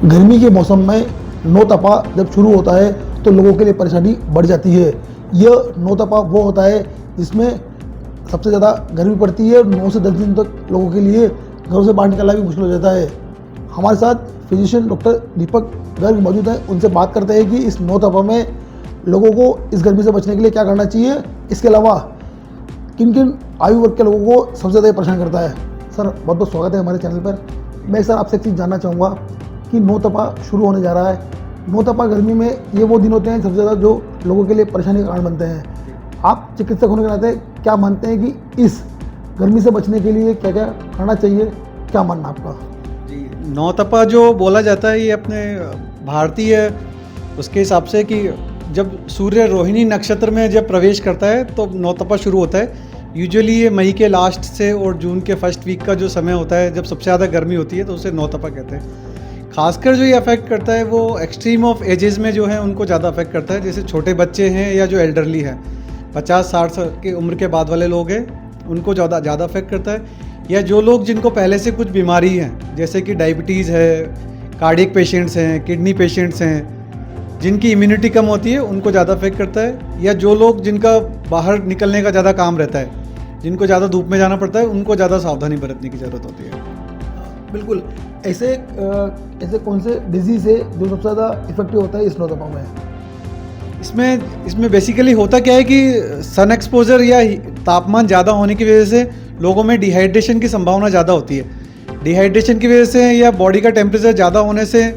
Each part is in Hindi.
गर्मी के मौसम में नौतपा जब शुरू होता है तो लोगों के लिए परेशानी बढ़ जाती है। यह नौतपा वो होता है जिसमें सबसे ज़्यादा गर्मी पड़ती है। 9 से 10 दिन तक लोगों के लिए घरों से बाहर निकलना भी मुश्किल हो जाता है। हमारे साथ फिजिशियन डॉक्टर दीपक गर्ग मौजूद हैं। उनसे बात करते हैं कि इस नौतपा में लोगों को इस गर्मी से बचने के लिए क्या करना चाहिए, इसके अलावा किन किन आयु वर्ग के लोगों को सबसे ज़्यादा परेशान करता है। सर बहुत बहुत स्वागत है हमारे चैनल पर। मैं सर आपसे एक चीज़ जानना चाहूँगा कि नौतपा शुरू होने जा रहा है। नौतपा गर्मी में ये वो दिन होते हैं सबसे ज़्यादा जो लोगों के लिए परेशानी का कारण बनते हैं। आप चिकित्सक होने के नाते क्या मानते हैं कि इस गर्मी से बचने के लिए क्या क्या करना चाहिए, क्या मानना आपका? जी, नौतपा जो बोला जाता है ये अपने भारतीय उसके हिसाब से कि जब सूर्य रोहिणी नक्षत्र में जब प्रवेश करता है तो नौतपा शुरू होता है। यूजुअली ये मई के लास्ट से और जून के फर्स्ट वीक का जो समय होता है जब सबसे ज़्यादा गर्मी होती है तो उसे नौतपा कहते हैं। खासकर जो ये अफेक्ट करता है वो एक्सट्रीम ऑफ एजेस में जो है उनको ज़्यादा अफेक्ट करता है। जैसे छोटे बच्चे हैं या जो एल्डरली हैं, 50-60 साल की उम्र के बाद वाले लोग हैं, उनको ज़्यादा अफेक्ट करता है। या जो लोग जिनको पहले से कुछ बीमारी है, जैसे कि डायबिटीज़ है, कार्डियक पेशेंट्स हैं, किडनी पेशेंट्स हैं, जिनकी इम्यूनिटी कम होती है उनको ज़्यादा अफेक्ट करता है। या जो लोग जिनका बाहर निकलने का ज़्यादा काम रहता है, जिनको ज़्यादा धूप में जाना पड़ता है, उनको ज़्यादा सावधानी बरतने की ज़रूरत होती है। बिल्कुल। ऐसे कौन से डिजीज़ है जो सबसे ज़्यादा इफेक्टिव होता है इस नौतपा में? इसमें बेसिकली होता क्या है कि सन एक्सपोजर या तापमान ज़्यादा होने की वजह से लोगों में डिहाइड्रेशन की संभावना ज़्यादा होती है। डिहाइड्रेशन की वजह से या बॉडी का टेम्परेचर ज़्यादा होने से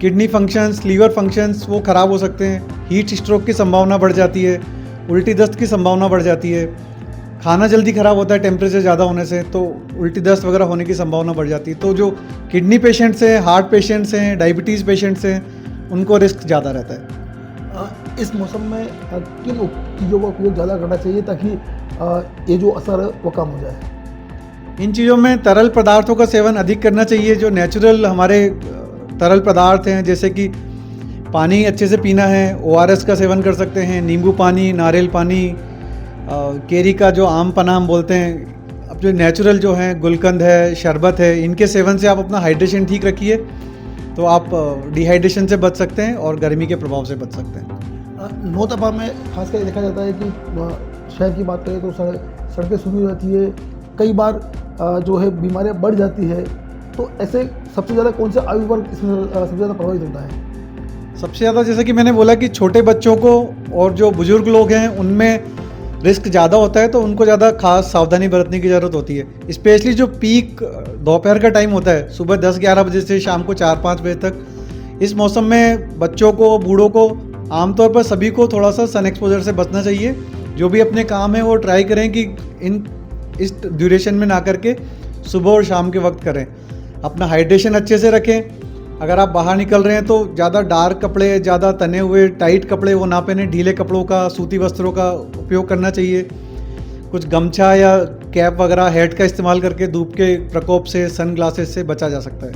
किडनी फंक्शंस, लीवर फंक्शंस वो ख़राब हो सकते हैं। हीट स्ट्रोक की संभावना बढ़ जाती है, उल्टी दस्त की संभावना बढ़ जाती है। खाना जल्दी ख़राब होता है टेम्परेचर ज़्यादा होने से, तो उल्टी दस्त वगैरह होने की संभावना बढ़ जाती है। तो जो किडनी पेशेंट्स हैं, हार्ट पेशेंट्स हैं, डायबिटीज़ पेशेंट्स हैं, उनको रिस्क ज़्यादा रहता है। इस मौसम में किन चीज़ों का उपयोग ज़्यादा करना चाहिए ताकि ये जो असर है वो कम हो जाए? इन चीज़ों में तरल पदार्थों का सेवन अधिक करना चाहिए। जो नेचुरल हमारे तरल पदार्थ हैं, जैसे कि पानी अच्छे से पीना है, ORS का सेवन कर सकते हैं, नींबू पानी, नारियल पानी, केरी का जो आम पन्ना हम बोलते हैं। अब जो नेचुरल जो हैं, गुलकंद है, शरबत है, इनके सेवन से आप अपना हाइड्रेशन ठीक रखिए तो आप डिहाइड्रेशन से बच सकते हैं और गर्मी के प्रभाव से बच सकते हैं। नौतपा में खासकर देखा जाता है कि शहर की बात करें तो सड़कें सूनी हो जाती है, कई बार जो है बीमारियां बढ़ जाती है। तो ऐसे सबसे ज़्यादा कौन से आयु वर्ग इसमें सबसे ज़्यादा प्रभावित होता है? सबसे ज़्यादा जैसे कि मैंने बोला कि छोटे बच्चों को और जो बुजुर्ग लोग हैं उनमें रिस्क ज़्यादा होता है, तो उनको ज़्यादा खास सावधानी बरतने की ज़रूरत होती है। स्पेशली जो पीक दोपहर का टाइम होता है, सुबह 10-11 बजे से शाम को 4-5 बजे तक, इस मौसम में बच्चों को, बूढ़ों को, आमतौर पर सभी को थोड़ा सा सन एक्सपोजर से बचना चाहिए। जो भी अपने काम है वो ट्राई करें कि इस ड्यूरेशन में ना करके सुबह और शाम के वक्त करें। अपना हाइड्रेशन अच्छे से रखें। अगर आप बाहर निकल रहे हैं तो ज़्यादा डार्क कपड़े, ज़्यादा तने हुए टाइट कपड़े वो ना पहने। ढीले कपड़ों का, सूती वस्त्रों का उपयोग करना चाहिए। कुछ गमछा या कैप वगैरह, हेड का इस्तेमाल करके धूप के प्रकोप से, सन ग्लासेस से बचा जा सकता है।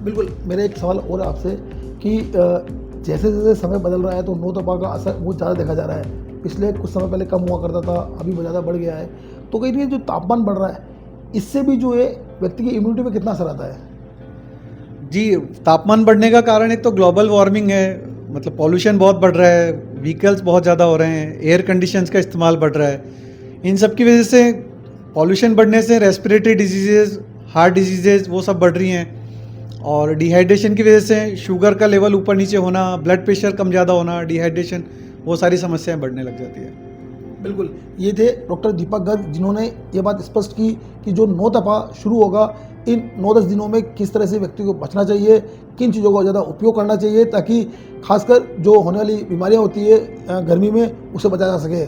बिल्कुल। मेरा एक सवाल और आपसे कि जैसे जैसे समय बदल रहा है तो नौतपा का असर बहुत ज़्यादा देखा जा रहा है। पिछले कुछ समय पहले कम हुआ करता था, अभी ज़्यादा बढ़ गया है। तो कहीं नहीं, जो तापमान बढ़ रहा है इससे भी जो है व्यक्ति की इम्यूनिटी में कितना असर आता है? जी, तापमान बढ़ने का कारण एक तो ग्लोबल वार्मिंग है, मतलब पॉल्यूशन बहुत बढ़ रहा है, व्हीकल्स बहुत ज़्यादा हो रहे हैं, एयर कंडीशंस का इस्तेमाल बढ़ रहा है। इन सब की वजह से, पॉल्यूशन बढ़ने से रेस्पिरेटरी डिजीज़ेज़, हार्ट डिजीज़ेज़ वो सब बढ़ रही हैं। और डिहाइड्रेशन की वजह से शुगर का लेवल ऊपर नीचे होना, ब्लड प्रेशर कम ज़्यादा होना, डिहाइड्रेशन, वो सारी समस्याएं बढ़ने लग जाती है। बिल्कुल। ये थे डॉक्टर दीपक गर्ग जिन्होंने ये बात स्पष्ट की कि जो नौतपा शुरू होगा, इन 9-10 दिनों में किस तरह से व्यक्ति को बचना चाहिए, किन चीज़ों का ज़्यादा उपयोग करना चाहिए ताकि खासकर जो होने वाली बीमारियां होती है गर्मी में, उसे बचा जा सके।